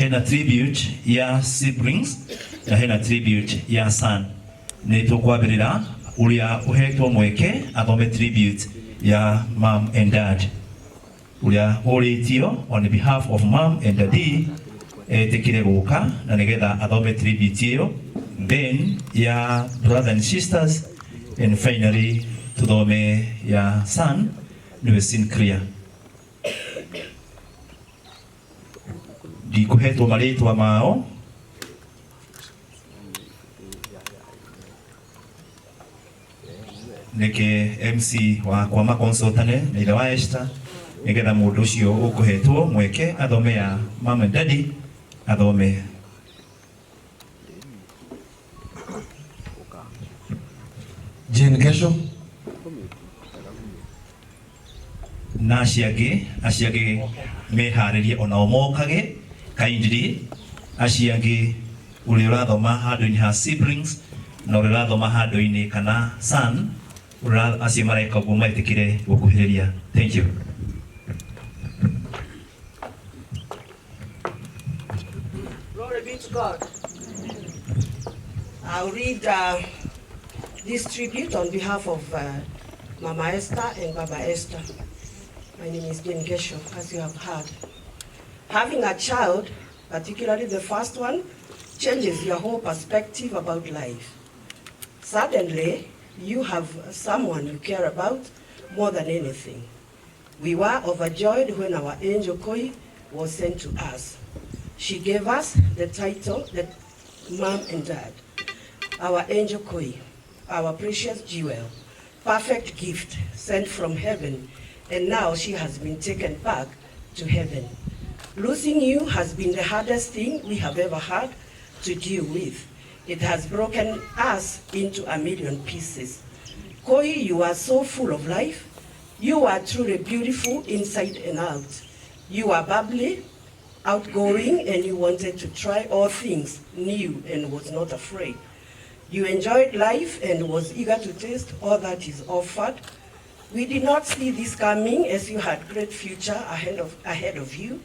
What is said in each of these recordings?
hena tribute ya siblings na hena tribute ya son. Nitukwabirira uria uhetwo mweke athome tribute ya mom and dad. Uria uritio on behalf of mom and daddy tekire guka na nigetha athome tribute iyo, then ya brothers and sisters, and finally tuthome ya son niwe Sinclair. Ndikuhetwo marĩtwa mao neke MC wakwa makonsultane na ithe wa Esther nigetha mũndũ ũcio ũkũhetwo mweke athome ya mom and daddy athome. Jane Kesho na aciage meharĩrie ona omokage kindly aciage ũrĩa ũrathoma handũ-inĩ ha siblings na ũrĩa ũrathoma handũ-inĩ kana son acio mareka ũguo maĩtĩkire gũkuhĩrĩria. Thank you. Glory be to God. I'll read this tribute on behalf of Mama Esther and Baba Esther. My name is Jane Gesho, as you have heard. Having a child, particularly the first one, changes your whole perspective about life. Suddenly, you have someone you care about more than anything. We were overjoyed when our angel Koi was sent to us. She gave us the title, the Mom and Dad. Our angel Koi, our precious jewel, perfect gift sent from heaven, and now she has been taken back to heaven. Losing you has been the hardest thing we have ever had to deal with. It has broken us into a million pieces. Koi, you are so full of life. You are truly beautiful inside and out. You are bubbly, outgoing, and you wanted to try all things new and was not afraid. You enjoyed life and was eager to taste all that is offered. We did not see this coming, as you had great future ahead of you.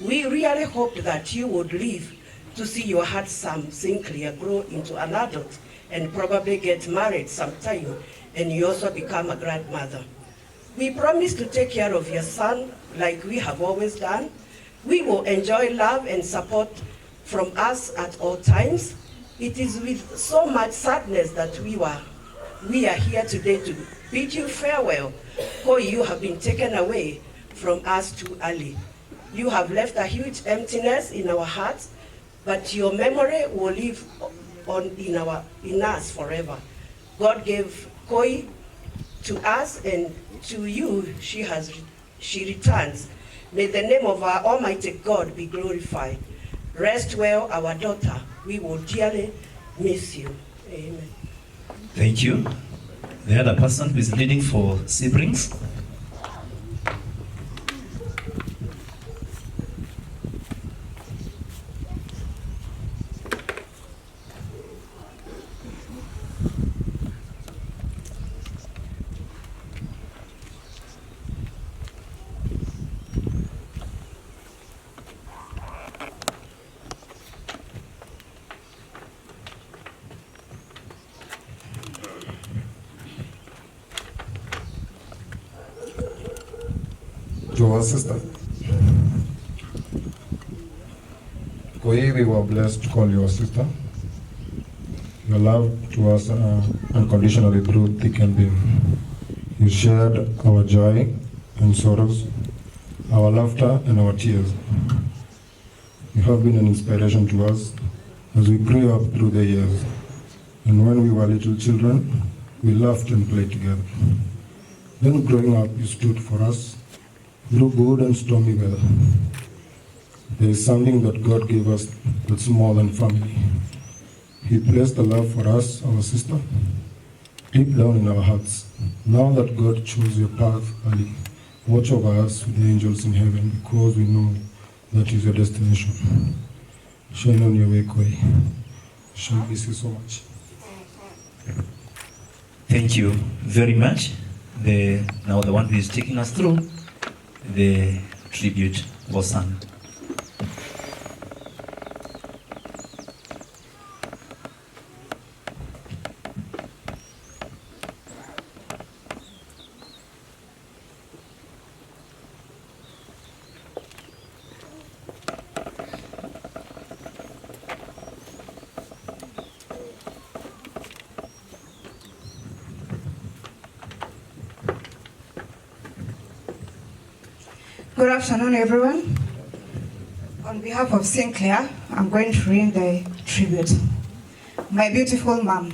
We really hoped that you would live to see your handsome Sinclair grow into an adult and probably get married sometime, and you also become a grandmother. We promise to take care of your son like we have always done. We will enjoy love and support from us at all times. It is with so much sadness that we are here today to bid you farewell, for you have been taken away from us too early. You have left a huge emptiness in our hearts, but your memory will live on in us forever. God gave Koi to us, and to you she returns. May the name of our Almighty God be glorified. Rest well, our daughter. We will dearly miss you. Amen. Thank you. The other person who is leading for siblings. To our sister. Koi, we were blessed to call you our sister. Your love to us unconditionally through thick and thin. You shared our joy and sorrows, our laughter and our tears. You have been an inspiration to us as we grew up through the years. And when we were little children, we laughed and played together. Then growing up, you stood for us through good and stormy weather. There is something that God gave us that's more than family. He placed the love for us, our sister, deep down in our hearts. Now that God chose your path early, watch over us with the angels in heaven, because we know that is your destination. Shine on your way, Koi. Shall miss you so much. Thank you very much. Now the one who is taking us through the tribute was sung. Good afternoon, everyone. On behalf of Sinclair, I'm going to read the tribute. My beautiful mom.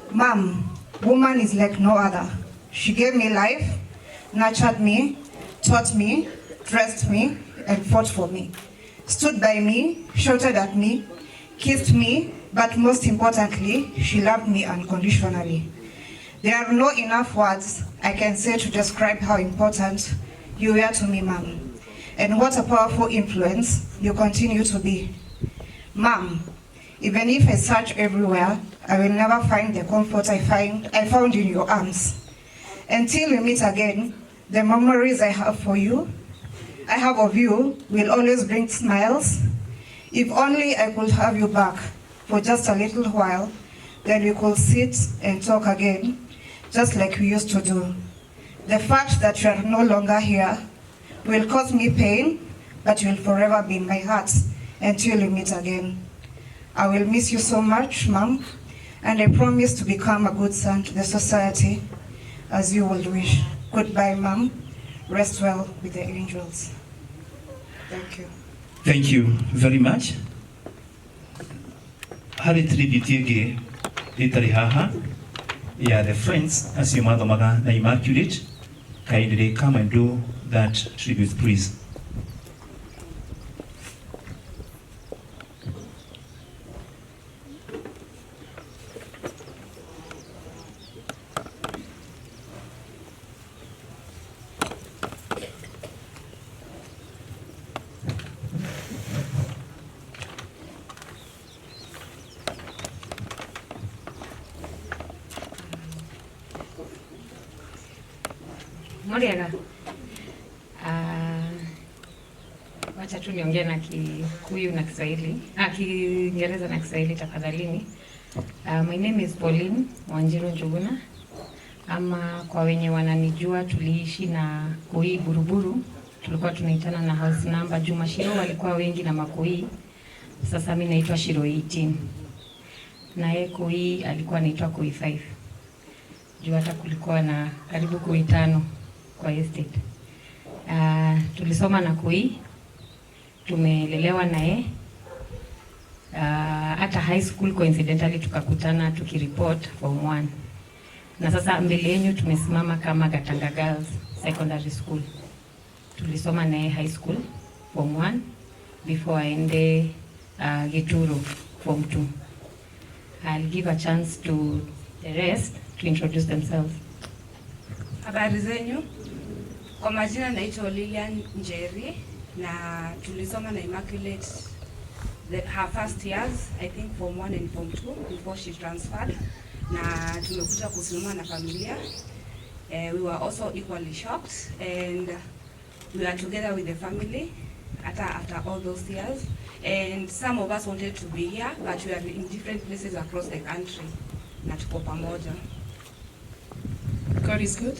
Mom, woman is like no other. She gave me life, nurtured me, taught me, dressed me, and fought for me. Stood by me, shouted at me, kissed me, but most importantly, she loved me unconditionally. There are no enough words I can say to describe how important you were to me, Mom, and what a powerful influence you continue to be. Mom, even if I search everywhere, I will never find the comfort I found in your arms. Until we meet again, the memories I have of you will always bring smiles. If only I could have you back for just a little while, then we could sit and talk again, just like we used to do. The fact that you are no longer here will cause me pain, but you will forever be in my heart until we meet again. I will miss you so much, Mom, and I promise to become a good son to the society, as you would wish. Goodbye, Mom. Rest well with the angels. Thank you. Thank you very much. Hari tribute yege itari haha ya the friends as you mother maga na Immaculate. Kindly come and do that tribute, please. Moriaga. Wacha tu niongee na Kikuyu na Kiswahili. Kiingereza na Kiswahili tafadhalini. My name is Pauline Wanjiru Njuguna. Ama kwa wenye wananijua tuliishi na Koi Buruburu. Tulikuwa tunaitana na house number. Juma Shiro walikuwa wengi na Makoi. Sasa mimi naitwa Shiro 18. Na yeye Koi alikuwa anaitwa Koi 5. Juu hata kulikuwa na karibu Koi 5 kwa estate. Tulisoma na Koi, tumelelewa naye. Hata high school coincidentally tukakutana tukireport form 1. Na sasa mbele yenu tumesimama kama Gatanga Girls Secondary School. Tulisoma naye high school form 1 before aende Gituro form 2. I'll give a chance to the rest to introduce themselves. Habari zenyu. Kwa majina naitwa Lilian Njeri na tulisoma na Emmaculate her first years, I think form 1 and form 2 before she transferred, na tumekuja kusimama na familia. We were also equally shocked and we are together with the family after all those years, and some of us wanted to be here but we are in different places across the country na tuko pamoja. God is good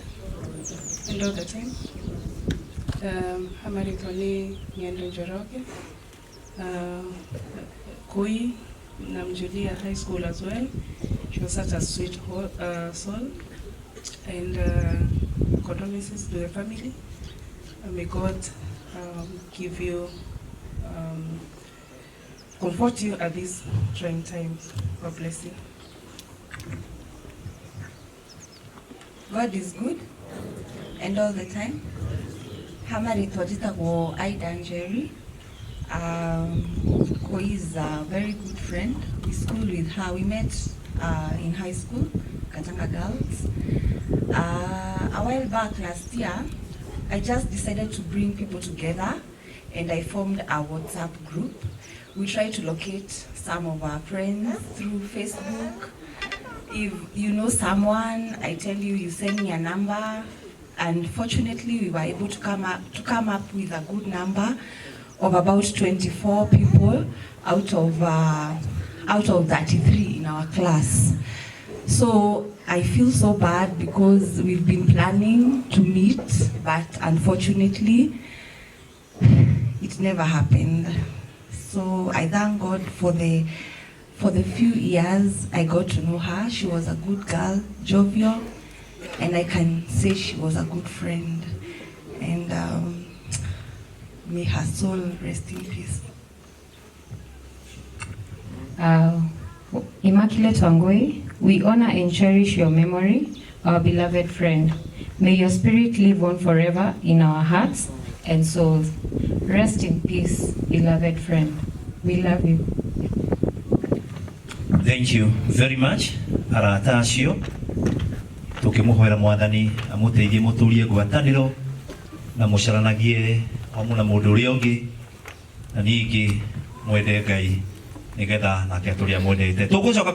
and all the time. Maithori Nyendo Njoroge. Koi namjulia high school as well. She was such a sweet soul, and condolences to the family. May God give you, comfort you at these trying times. God bless you. God is good and all the time. Hamari Tojita wo Aida Njeri. Koi is a very good friend. We schooled with her. We met in high school, Gatanga Girls. A while back last year, I just decided to bring people together and I formed a WhatsApp group. We try to locate some of our friends through Facebook. If you know someone, I tell you, you send me a number. And fortunately, we were able to come up with a good number of about 24 people out of 33 in our class. So I feel so bad because we've been planning to meet, but unfortunately, it never happened. So I thank God for the few years I got to know her. She was a good girl, jovial, and I can say she was a good friend. And May her soul rest in peace. Immaculate Wangui, we honor and cherish your memory, our beloved friend. May your spirit live on forever in our hearts and souls. Rest in peace, beloved friend. We love you. Thank you very much. Arata acio tukimuhoera mwathani amuteithie muturie ngwataniro na mucaranagie amuna mundu uria ungi na ningi mwende Ngai nigetha nake turia mwendete tugucoka